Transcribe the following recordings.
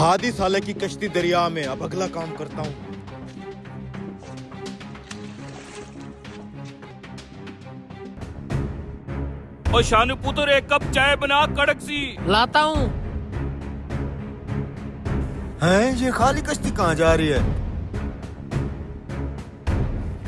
बहा दी साले की कश्ती दरिया में, अब अगला काम करता हूँ। और शानू पुत्र एक कप चाय बना कड़क सी। लाता हूँ। हैं, ये खाली कश्ती कहाँ जा रही है?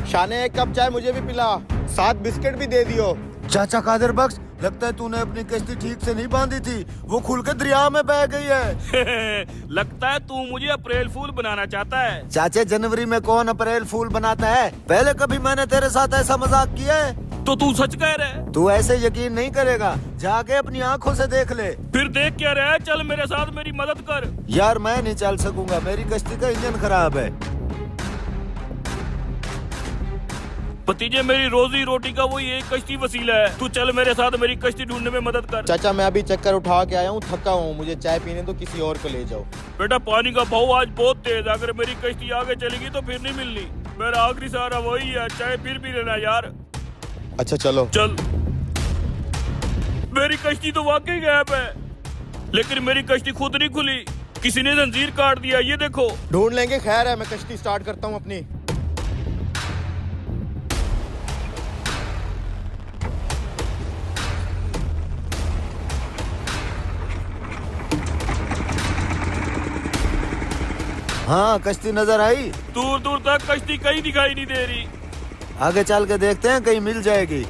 शाने एक कप चाय मुझे भी पिला, साथ बिस्किट भी दे दियो। चाचा कादर बख्श, लगता है तूने अपनी कश्ती ठीक से नहीं बांधी थी, वो खुल के दरिया में बह गई है। लगता है तू मुझे अप्रैल फूल बनाना चाहता है। चाचे, जनवरी में कौन अप्रैल फूल बनाता है? पहले कभी मैंने तेरे साथ ऐसा मजाक किया है? तो तू सच कह रहा है? तू ऐसे यकीन नहीं करेगा, जाके अपनी आंखों से देख ले। फिर देख क्या रहा है, चल मेरे साथ मेरी मदद कर। यार मैं नहीं चल सकूंगा, मेरी कश्ती का इंजन खराब है। भतीजे, मेरी रोजी रोटी का वही एक कश्ती वसीला है। तू चल मेरे साथ मेरी कश्ती ढूंढने में मदद कर। चाचा मैं अभी चक्कर उठा के आया हूँ, थका हूँ, मुझे चाय पीने दो, किसी और को ले जाओ। बेटा पानी का बहाव आज बहुत तेज, अगर मेरी कश्ती आगे चलेगी तो फिर नहीं मिलनी। मेरा आखिरी सहारा वही है, चाय फिर भी लेना यार। अच्छा चलो। चल। मेरी कश्ती तो वाकई गायब है, लेकिन मेरी कश्ती खुद नहीं खुली, किसी ने जंजीर काट दिया, ये देखो। ढूंढ लेंगे, खैर है, मैं कश्ती स्टार्ट करता हूँ अपनी। हाँ, कश्ती नजर आई। दूर दूर तक कश्ती कहीं दिखाई नहीं दे रही। आगे चल के देखते हैं, कहीं मिल जाएगी।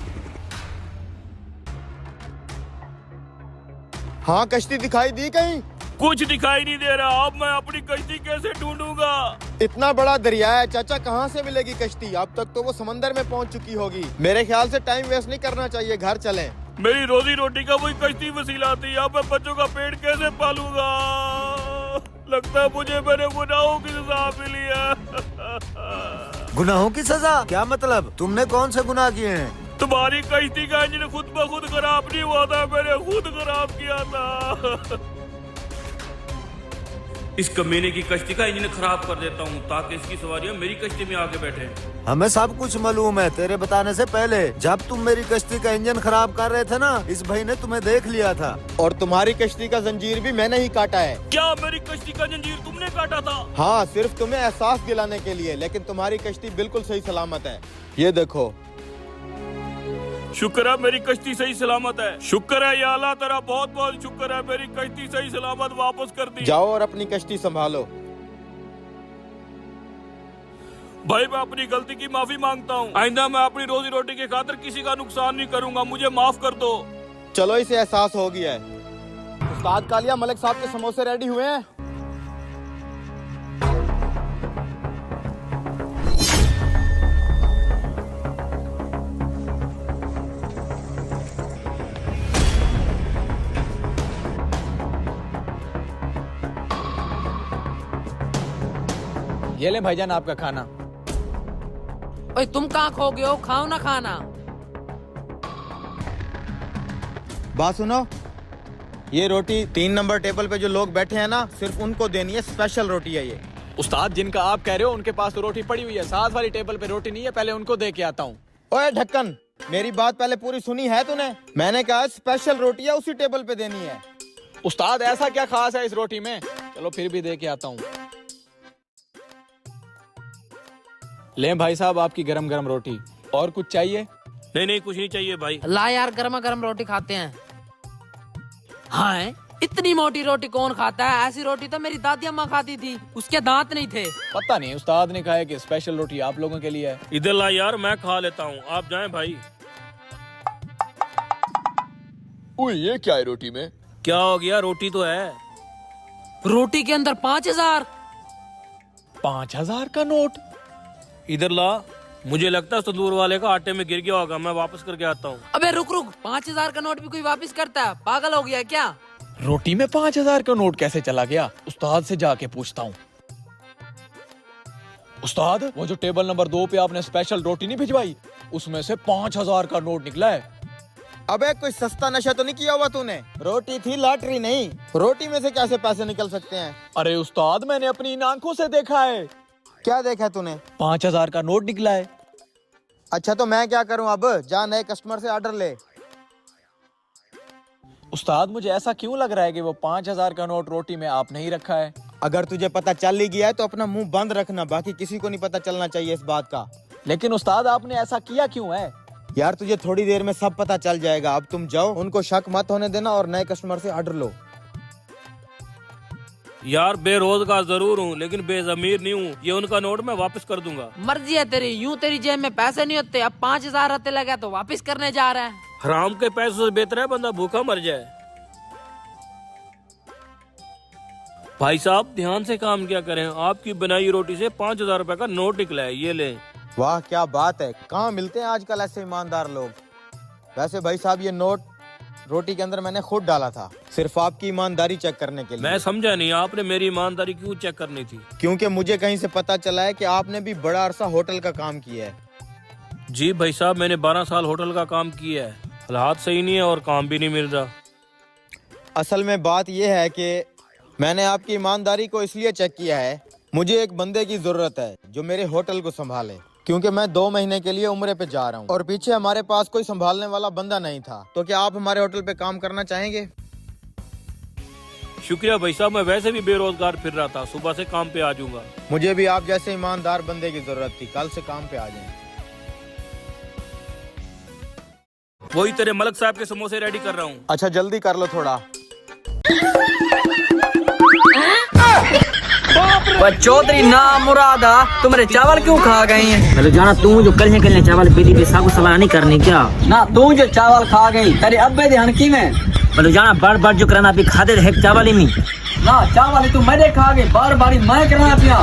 हाँ, कश्ती दिखाई दी कहीं? कुछ दिखाई नहीं दे रहा, अब मैं अपनी कश्ती कैसे ढूंढूंगा? इतना बड़ा दरिया है चाचा, कहाँ से मिलेगी कश्ती? अब तक तो वो समंदर में पहुँच चुकी होगी। मेरे ख्याल से टाइम वेस्ट नहीं करना चाहिए, घर चलें। मेरी रोजी रोटी का वही कश्ती वसीला थी, अब मैं बच्चों का पेट कैसे पालूंगा? लगता है मुझे मेरे गुनाहों की सजा मिली है। गुनाहों की सजा? क्या मतलब? तुमने कौन से गुनाह किए हैं? तुम्हारी कश्ती का इंजन खुद ब खुद खराब नहीं हुआ था, मैंने खुद खराब किया था। इस कमीने की कश्ती का इंजन खराब कर देता हूँ, ताकि इसकी सवारियाँ मेरी कश्ती में आके बैठे। हमें सब कुछ मालूम है, तेरे बताने से पहले। जब तुम मेरी कश्ती का इंजन खराब कर रहे थे ना, इस भाई ने तुम्हें देख लिया था, और तुम्हारी कश्ती का जंजीर भी मैंने ही काटा है। क्या मेरी कश्ती का जंजीर तुमने काटा था? हाँ, सिर्फ तुम्हें एहसास दिलाने के लिए, लेकिन तुम्हारी कश्ती बिल्कुल सही सलामत है। ये देखो। शुक्र है मेरी कश्ती सही सलामत है। शुक्र है या अल्लाह, तेरा बहुत बहुत शुक्र है, मेरी कश्ती सही सलामत वापस कर दी। जाओ और अपनी कश्ती संभालो। भाई मैं अपनी गलती की माफी मांगता हूँ, आइंदा मैं अपनी रोजी रोटी के खातिर किसी का नुकसान नहीं करूंगा, मुझे माफ कर दो। चलो, इसे एहसास हो गया है। उस्ताद कालिया, मलिक साहब के समोसे रेडी हुए हैं? ये ले भाईजान आपका खाना। ओए तुम कहाँ खो गए हो, खाओ ना खाना। बात सुनो, ये रोटी 3 नंबर टेबल पे जो लोग बैठे हैं ना, सिर्फ उनको देनी है, स्पेशल रोटी है ये। उस्ताद, जिनका आप कह रहे हो उनके पास तो रोटी पड़ी हुई है, साथ वाली टेबल पे रोटी नहीं है, पहले उनको दे के आता हूँ। ओए ढक्कन, मेरी बात पहले पूरी सुनी है तूने? मैंने कहा स्पेशल रोटी है, उसी टेबल पे देनी है। उस्ताद, ऐसा क्या खास है इस रोटी में? चलो फिर भी दे के आता हूँ। ले भाई साहब आपकी गरम गरम रोटी। और कुछ चाहिए? नहीं नहीं, कुछ नहीं चाहिए भाई। ला यार, गर्मा गर्म रोटी खाते हैं। हाँ, इतनी मोटी रोटी कौन खाता है? ऐसी रोटी तो मेरी दादी अम्मा खाती थी, उसके दांत नहीं थे। पता नहीं, उस्ताद ने कहा है कि स्पेशल रोटी आप लोगों के लिए है। इधर ला यार, मैं खा लेता हूँ, आप जाएं भाई। ओए, ये क्या है रोटी में? क्या हो गया? रोटी तो है। रोटी के अंदर 5000। 5000 का नोट? इधर ला, मुझे लगता है तंदूर वाले का आटे में गिर गया होगा, मैं वापस करके आता हूँ। अबे रुक रुक, 5000 का नोट भी कोई वापस करता है? पागल हो गया है क्या? रोटी में 5000 का नोट कैसे चला गया? उस्ताद से जाके पूछता हूँ। उस्ताद, वो जो टेबल नंबर 2 पे आपने स्पेशल रोटी नहीं भिजवाई, उसमें से 5000 का नोट निकला है। अबे कोई सस्ता नशा तो नहीं किया हुआ तूने? रोटी थी, लॉटरी नहीं। रोटी में से कैसे पैसे निकल सकते हैं? अरे उस्ताद, मैंने अपनी इन आंखों से देखा है। क्या देखा तूने? 5000 का नोट निकला है। अच्छा तो मैं क्या करूं अब? जा नए कस्टमर से ऑर्डर ले। उस्ताद, मुझे ऐसा क्यों लग रहा है कि वो 5000 का नोट रोटी में आपने ही रखा है? अगर तुझे पता चल ही गया है तो अपना मुंह बंद रखना, बाकी किसी को नहीं पता चलना चाहिए इस बात का। लेकिन उस्ताद आपने ऐसा किया क्यों है? यार तुझे थोड़ी देर में सब पता चल जाएगा। अब तुम जाओ, उनको शक मत होने देना और नए कस्टमर से ऑर्डर लो। यार बेरोजगार जरूर हूँ लेकिन बेजमीर नहीं हूँ। ये उनका नोट मैं वापस कर दूंगा। मर्जी है तेरी, यूं तेरी जेब में पैसे नहीं होते, अब 5,000 आते लगा तो वापस करने जा रहा है। हराम के पैसों से बेहतर है बंदा भूखा मर जाए। भाई साहब ध्यान से काम क्या करें, आपकी बनाई रोटी से 5,000 रुपए का नोट निकला है, ये ले। वाह क्या बात है, कहाँ मिलते हैं आजकल ऐसे ईमानदार लोग। वैसे भाई साहब ये नोट रोटी के अंदर मैंने खुद डाला था, सिर्फ आपकी ईमानदारी चेक करने के लिए। मैं समझा नहीं, आपने मेरी ईमानदारी क्यों चेक करनी थी? क्योंकि मुझे कहीं से पता चला है कि आपने भी बड़ा अरसा होटल का काम किया है। जी भाई साहब मैंने 12 साल होटल का काम किया है। हालात सही नहीं है और काम भी नहीं मिल रहा। असल में बात यह है कि मैंने आपकी ईमानदारी को इसलिए चेक किया है, मुझे एक बंदे की जरूरत है जो मेरे होटल को संभाले, क्योंकि मैं 2 महीने के लिए उम्रे पे जा रहा हूँ और पीछे हमारे पास कोई संभालने वाला बंदा नहीं था। तो क्या आप हमारे होटल पे काम करना चाहेंगे? शुक्रिया भाई साहब, मैं वैसे भी बेरोजगार फिर रहा था, सुबह से काम पे आ जाऊंगा। मुझे भी आप जैसे ईमानदार बंदे की जरूरत थी, कल से काम पे आ जाएं। वही तेरे मलक साहब के समोसे रेडी कर रहा हूँ। अच्छा जल्दी कर लो थोड़ा। चौधरी ना मुरादा तुम्हारे चावल क्यों खा गए हैं? मतलब जाना तू जो कल चावल पीती पे सागो सलाह नहीं करनी क्या? ना तू जो चावल खा गई तेरे अब्बे ध्यान की में मतलब जाना बार बार जो कराना भी खाते रहे चावल ही नहीं ना चावल तू मेरे खा गई बार बारी मैं कराना पिया।